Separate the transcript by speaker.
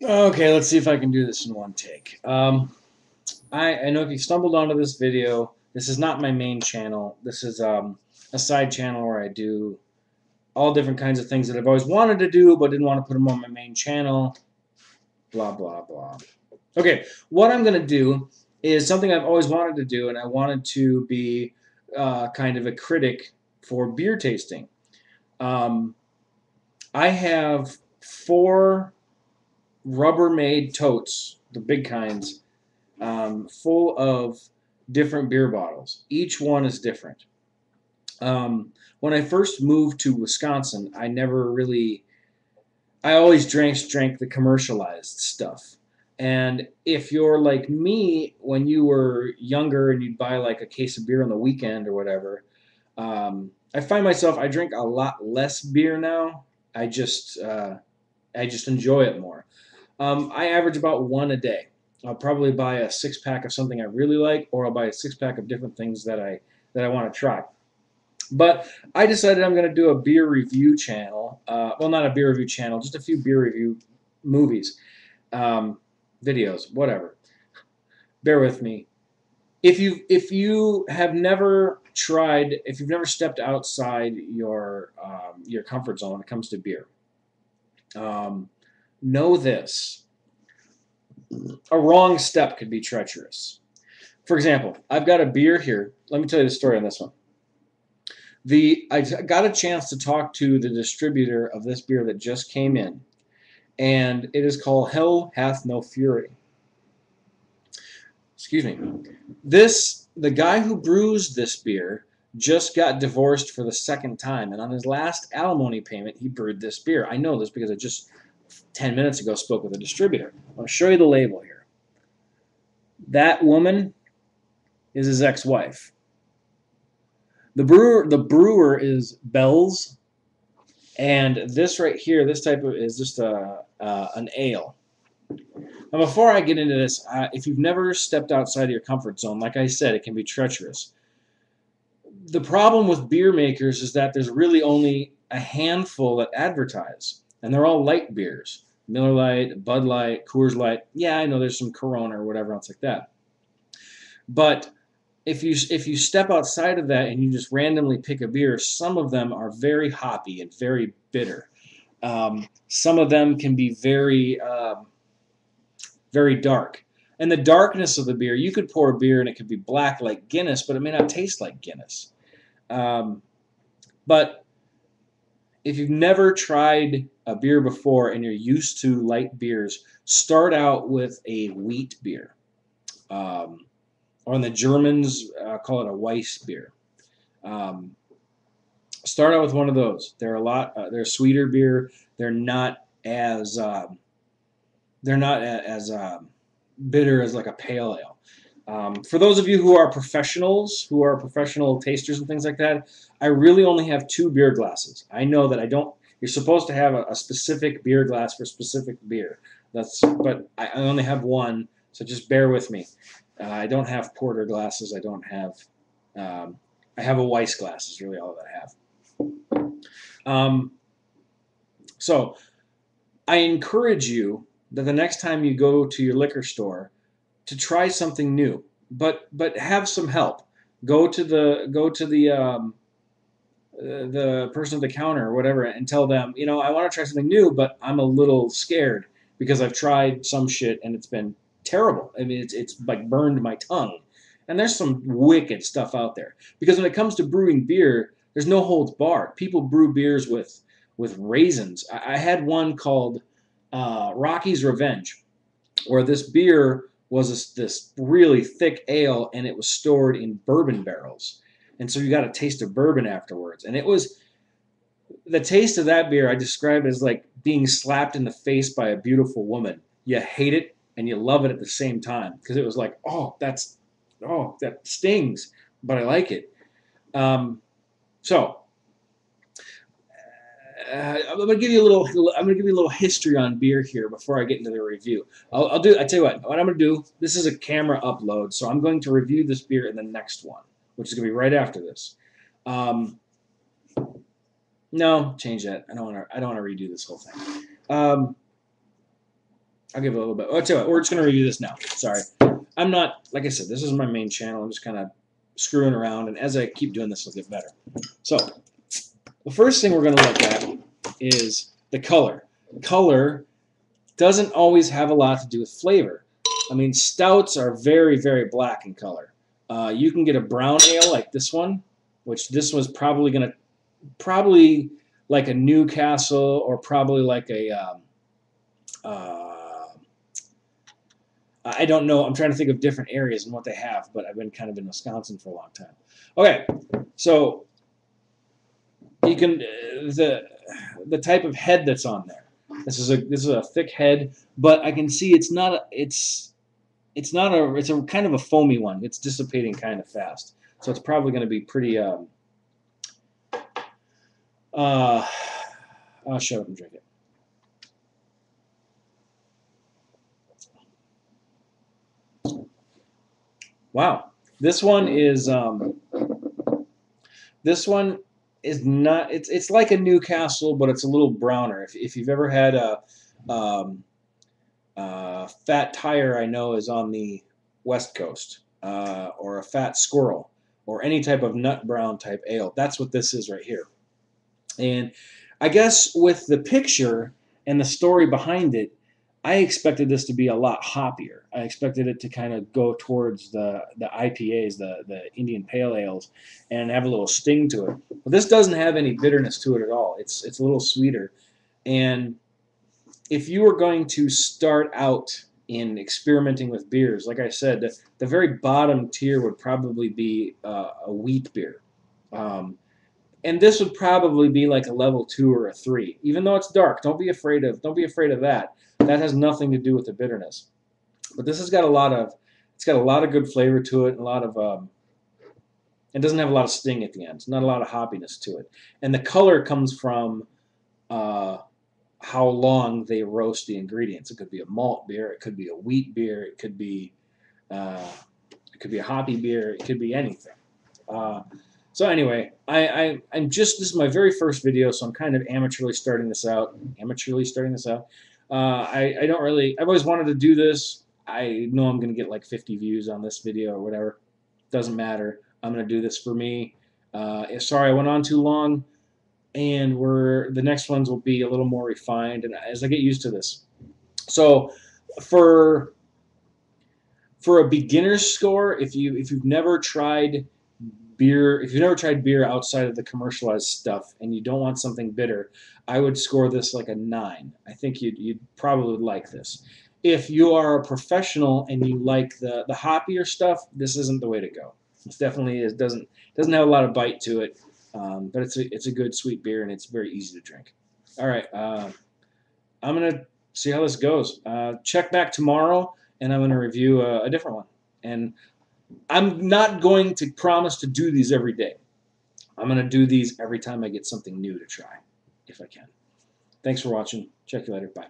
Speaker 1: Okay, let's see if I can do this in one take. I know if you stumbled onto this video, this is not my main channel. This is a side channel where I do all different kinds of things that I've always wanted to do, but didn't want to put them on my main channel. Blah, blah, blah. Okay, what I'm going to do is something I've always wanted to do, and I wanted to be kind of a critic for beer tasting. Um, I have 4 Rubbermaid totes, the big kinds, full of different beer bottles. Each one is different. When I first moved to Wisconsin, I never really, I always drank the commercialized stuff. And if you're like me, when you were younger and you'd buy like a case of beer on the weekend or whatever, I find myself I drink a lot less beer now. I just I just enjoy it more. I average about one a day. I'll probably buy a 6 pack of something I really like, or I'll buy a 6 pack of different things that I want to try. But I decided I'm going to do a beer review channel. Well, not a beer review channel, just a few beer review movies, um, videos, whatever. Bear with me. If you have never tried, if you've never stepped outside your comfort zone when it comes to beer, um, know this: a wrong step could be treacherous. For example, I've got a beer here. Let me tell you the story on this one. I got a chance to talk to the distributor of this beer that just came in, and it is called Hell Hath No Fury. Excuse me. The guy who brews this beer just got divorced for the second time, and on his last alimony payment, he brewed this beer. I know this because I just 10 minutes ago spoke with a distributor. I'll show you the label here. That woman is his ex-wife. The brewer is Bell's, and this right here, this type of is just an ale. Now, before I get into this, if you've never stepped outside of your comfort zone, like I said, it can be treacherous. The problem with beer makers is that there's really only a handful that advertise, and they're all light beers. Miller Lite, Bud Light, Coors Light. Yeah, I know there's some Corona or whatever else like that. But if you step outside of that and you just randomly pick a beer, some of them are very hoppy and very bitter. Some of them can be very dark. And the darkness of the beer, you could pour a beer and it could be black like Guinness, but it may not taste like Guinness. Um, but if you've never tried a beer before and you're used to light beers, start out with a wheat beer. Um, or the Germans call it a Weiss beer. Um, Start out with one of those. They're sweeter beer. They're not as bitter as like a pale ale. For those of you who are professionals, who are professional tasters and things like that, I really only have 2 beer glasses. I know that I don't. You're supposed to have a specific beer glass for specific beer. But I only have one, so just bear with me. I don't have porter glasses. I don't have. Um, I have a Weiss glass. Is really all that I have. Um, so I encourage you that the next time you go to your liquor store to try something new, but have some help. Go to the person at the counter or whatever and tell them, I want to try something new, but I'm a little scared because I've tried some shit and it's been terrible. I mean, it's like burned my tongue. And there's some wicked stuff out there because when it comes to brewing beer, there's no holds barred. People brew beers with raisins. I had one called Rocky's Revenge, where this beer was this really thick ale and it was stored in bourbon barrels. And so you got a taste of bourbon afterwards. And it was the taste of that beer I describe as like being slapped in the face by a beautiful woman. You hate it and you love it at the same time because it was like, that stings, but I like it. Um, so I'm gonna give you a little. I'm gonna give you a little history on beer here before I get into the review. I'll do. I tell you what. What I'm gonna do. This is a camera upload, so I'm going to review this beer in the next one, which is gonna be right after this. Um, no, change that. I don't want to. I don't want to redo this whole thing. Um, I'll give it a little bit. I'll tell you what, we're just going to review this now. Sorry. I'm not, like I said, this is my main channel. I'm just kind of screwing around, and as I keep doing this, it'll get better. So, the first thing we're going to look at is the color. Color doesn't always have a lot to do with flavor. I mean, stouts are very, very black in color. You can get a brown ale like this one, which this was probably going to, probably like a Newcastle or probably like a, I don't know. I'm trying to think of different areas and what they have, but I've been kind of in Wisconsin for a long time. Okay, so you can the type of head that's on there. This is a thick head, but I can see it's a kind of a foamy one. It's dissipating kind of fast, so it's probably going to be pretty. I'll shut up and drink it. Wow, this one is not. It's like a Newcastle, but it's a little browner. If you've ever had a Fat Tire, I know is on the West Coast, or a Fat Squirrel, or any type of nut brown type ale. That's what this is right here. And I guess with the picture and the story behind it, I expected this to be a lot hoppier. I expected it to kind of go towards the IPAs, the Indian Pale Ales, and have a little sting to it. But this doesn't have any bitterness to it at all. It's a little sweeter. And if you were going to start out in experimenting with beers, like I said, the very bottom tier would probably be a wheat beer. And this would probably be like a level 2 or a 3. Even though it's dark, don't be afraid of that. That has nothing to do with the bitterness. But this has got a lot of good flavor to it, and a lot of it doesn't have a lot of sting at the end. It's not a lot of hoppiness to it. And the color comes from how long they roast the ingredients. It could be a malt beer, it could be a wheat beer, it could be a hoppy beer, it could be anything. So anyway, this is my very first video, so I'm kind of amateurly starting this out. I've always wanted to do this. I know I'm going to get like 50 views on this video or whatever. Doesn't matter. I'm going to do this for me. Sorry I went on too long, and the next ones will be a little more refined, and as I get used to this. So for a beginner's score, if you've never tried beer outside of the commercialized stuff and you don't want something bitter, I would score this like a 9. I think you'd probably like this. If you are a professional and you like the hoppier stuff, this isn't the way to go. It definitely doesn't have a lot of bite to it, but it's a good sweet beer, and it's very easy to drink. All right, I'm gonna see how this goes. Check back tomorrow, and I'm gonna review a different one. And I'm not going to promise to do these every day. I'm going to do these every time I get something new to try, if I can. Thanks for watching. Check you later. Bye.